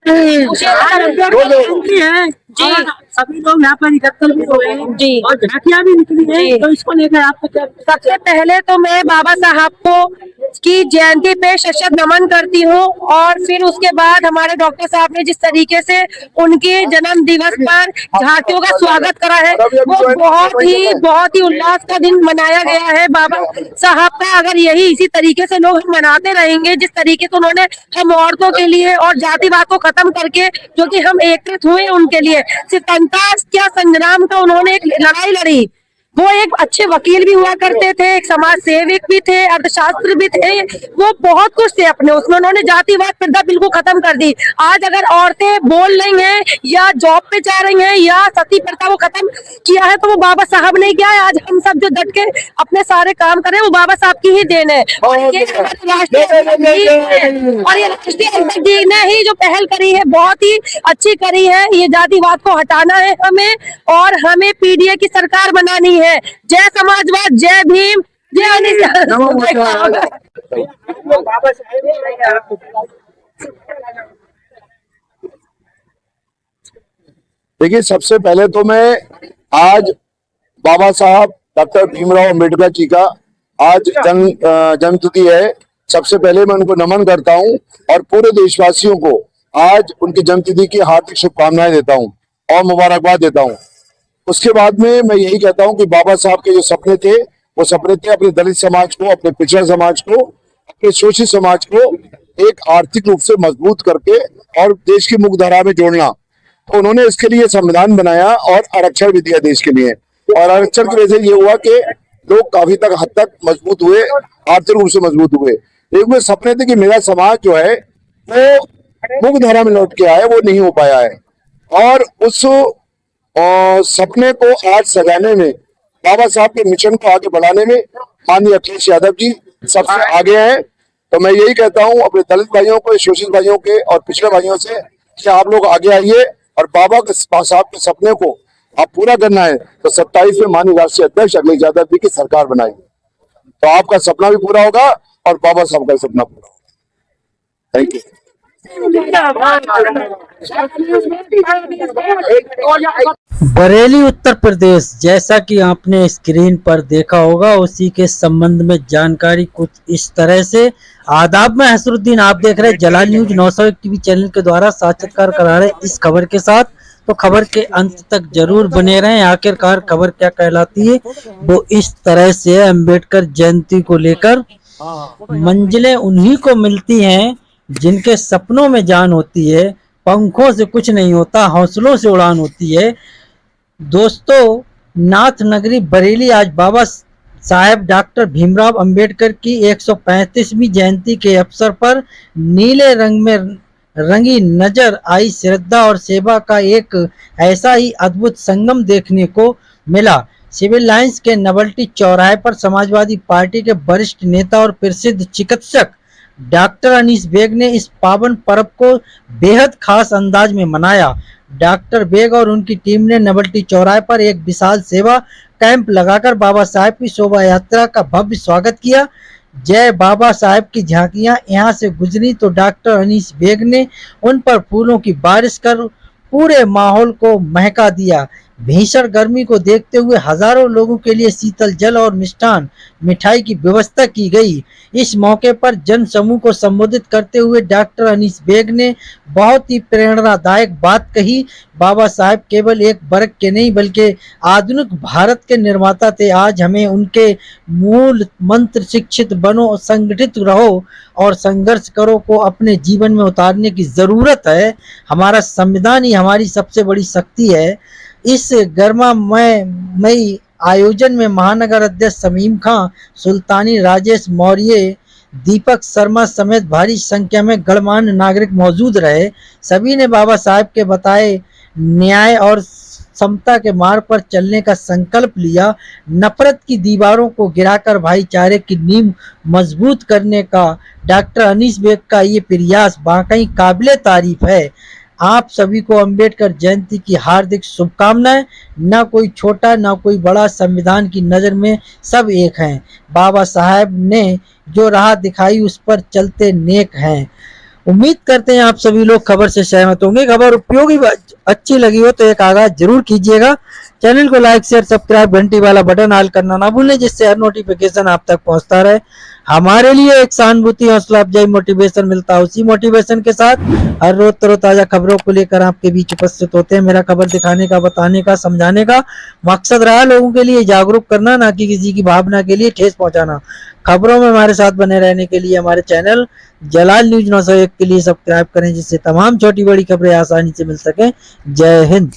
मुझे है जी, सभी लोग यहाँ पर इकट्ठा भी हुए हैं जी, और झांकियाँ भी निकली हैं, तो इसको लेकर आपको क्या? सबसे पहले तो मैं बाबा साहब को की जयंती पे शत नमन करती हूँ, और फिर उसके बाद हमारे डॉक्टर साहब ने जिस तरीके से उनके जन्म दिवस पर झांकियों का स्वागत करा है, वो बहुत ही उल्लास का दिन मनाया गया है बाबा साहब का। अगर यही इसी तरीके से लोग हम मनाते रहेंगे, जिस तरीके से उन्होंने हम औरतों के लिए और जातिवाद को खत्म करके जो कि हम एकत्रित हुए उनके लिए स्वतंत्रता क्या संग्राम का उन्होंने एक लड़ाई लड़ी। वो एक अच्छे वकील भी हुआ करते थे, एक समाज सेवक भी थे, अर्थशास्त्र भी थे, वो बहुत कुछ थे अपने उसमें। उन्होंने जातिवाद प्रथा बिल्कुल खत्म कर दी। आज अगर औरतें बोल रही हैं या जॉब पे जा रही हैं या सती प्रथा को खत्म किया है, तो वो बाबा साहब ने किया है। आज हम सब जो डट के अपने सारे काम कर रहे हैं, वो बाबा साहब की ही देन है। और ये राष्ट्रीय अध्यक्ष जी ने ही जो पहल करी है, बहुत ही अच्छी करी है। ये जातिवाद को हटाना है हमें, और हमें पीडीए की सरकार बनानी है। जय समाजवाद, जय भीम, जय देखिए, सबसे पहले तो मैं आज बाबा साहब डॉक्टर भीमराव अंबेडकर जी का आज जन्मतिथि है। सबसे पहले मैं उनको नमन करता हूं और पूरे देशवासियों को आज उनकी जन्मतिथि की हार्दिक शुभकामनाएं देता हूं और मुबारकबाद देता हूं। उसके बाद में मैं यही कहता हूं कि बाबा साहब के जो सपने थे, वो सपने थे अपने दलित समाज को, अपने पिछड़ा समाज को, अपने शोषित समाज को एक आर्थिक रूप से मजबूत करके और देश की मुख्यधारा में जोड़ना। तो उन्होंने इसके लिए संविधान बनाया और आरक्षण भी दिया देश के लिए, और आरक्षण की वजह से ये हुआ कि लोग काफी हद तक मजबूत हुए, आर्थिक रूप से मजबूत हुए। एक वो सपने थे कि मेरा समाज जो है वो मुख्यधारा में लौट के आया, वो नहीं हो पाया है। और उस सपने को आज सजाने में, बाबा साहब के मिशन को आगे बढ़ाने में माननीय अखिलेश यादव जी सबसे आगे हैं। तो मैं यही कहता हूं अपने दलित भाइयों को, शोषित भाइयों के और पिछड़े भाइयों से कि आप लोग आगे आइए और बाबा साहब के सपने को आप पूरा करना है। तो 27 में माननीय राष्ट्रीय अध्यक्ष अखिलेश यादव जी की सरकार बनाएगी, तो आपका सपना भी पूरा होगा और बाबा साहब का सपना पूरा होगा। Thank you. बरेली उत्तर प्रदेश, जैसा कि आपने स्क्रीन पर देखा होगा, उसी के संबंध में जानकारी कुछ इस तरह से। आदाब में हसरुद्दीन, आप देख रहे हैं जलाल न्यूज 901 टीवी चैनल के द्वारा साक्षात्कार करा रहे इस खबर के साथ। तो खबर के अंत तक जरूर बने रहें। आखिरकार खबर क्या कहलाती है वो इस तरह से। अंबेडकर जयंती को लेकर मंजिलें उन्हीं को मिलती हैं जिनके सपनों में जान होती है। पंखों से कुछ नहीं होता, हौसलों से उड़ान होती है। दोस्तों, नाथ नगरी बरेली आज बाबा साहेब डॉक्टर भीमराव अंबेडकर की 135वीं जयंती के अवसर पर नीले रंग में रंगी नजर आई श्रद्धा और सेवा का एक ऐसा ही अद्भुत संगम देखने को मिला। सिविल लाइंस के नवल्टी चौराहे पर समाजवादी पार्टी के वरिष्ठ नेता और प्रसिद्ध चिकित्सक डॉक्टर अनीस बेग ने इस पावन पर्व को बेहद खास अंदाज में मनाया। डॉक्टर बेग और उनकी टीम ने नवल्टी चौराहे पर एक विशाल सेवा कैंप लगाकर बाबा साहेब की शोभा यात्रा का भव्य स्वागत किया। जय बाबा साहेब की झांकियां यहां से गुजरी तो डॉक्टर अनीस बेग ने उन पर फूलों की बारिश कर पूरे माहौल को महका दिया। भीषण गर्मी को देखते हुए हजारों लोगों के लिए शीतल जल और मिष्ठान मिठाई की व्यवस्था की गई। इस मौके पर जन समूह को संबोधित करते हुए डॉक्टर अनीस बेग ने बहुत ही प्रेरणादायक बात कही। बाबा साहेब केवल एक वर्ग के नहीं बल्कि आधुनिक भारत के निर्माता थे। आज हमें उनके मूल मंत्र शिक्षित बनो, संगठित रहो और संघर्ष करो को अपने जीवन में उतारने की जरूरत है। हमारा संविधान ही हमारी सबसे बड़ी शक्ति है। इस गर्मामय आयोजन में महानगर अध्यक्ष समीम खां, सुल्तानी, राजेश मौर्य, दीपक शर्मा समेत भारी संख्या में गणमान्य नागरिक मौजूद रहे। सभी ने बाबा साहेब के बताए न्याय और समता के मार्ग पर चलने का संकल्प लिया। नफरत की दीवारों को गिराकर भाईचारे की नींव मजबूत करने का डॉक्टर अनीस बेग का ये प्रयास वाकई काबिले तारीफ है। आप सभी को अंबेडकर जयंती की हार्दिक शुभकामनाएं। ना कोई छोटा ना कोई बड़ा, संविधान की नज़र में सब एक हैं। बाबा साहेब ने जो राह दिखाई उस पर चलते नेक हैं। उम्मीद करते हैं आप सभी लोग खबर से सहमत होंगे। खबर उपयोगी अच्छी लगी हो तो एक आगाह जरूर कीजिएगा। चैनल को लाइक शेयर सब्सक्राइब घंटी वाला बटन ऑल करना ना भूलें, जिससे हर नोटिफिकेशन आप तक पहुंचता रहे। हमारे लिए एक सहानुभूति हौसला अफजाई मोटिवेशन मिलता है। उसी मोटिवेशन के साथ हर रोज तरोताजा खबरों को लेकर आपके बीच उपस्थित होते हैं। मेरा खबर दिखाने का, बताने का, समझाने का मकसद रहा लोगों के लिए जागरूक करना, ना कि किसी की भावना के लिए ठेस पहुंचाना। खबरों में हमारे साथ बने रहने के लिए हमारे चैनल जलाल न्यूज 901 के लिए सब्सक्राइब करें, जिससे तमाम छोटी बड़ी खबरें आसानी से मिल सकें। जय हिंद।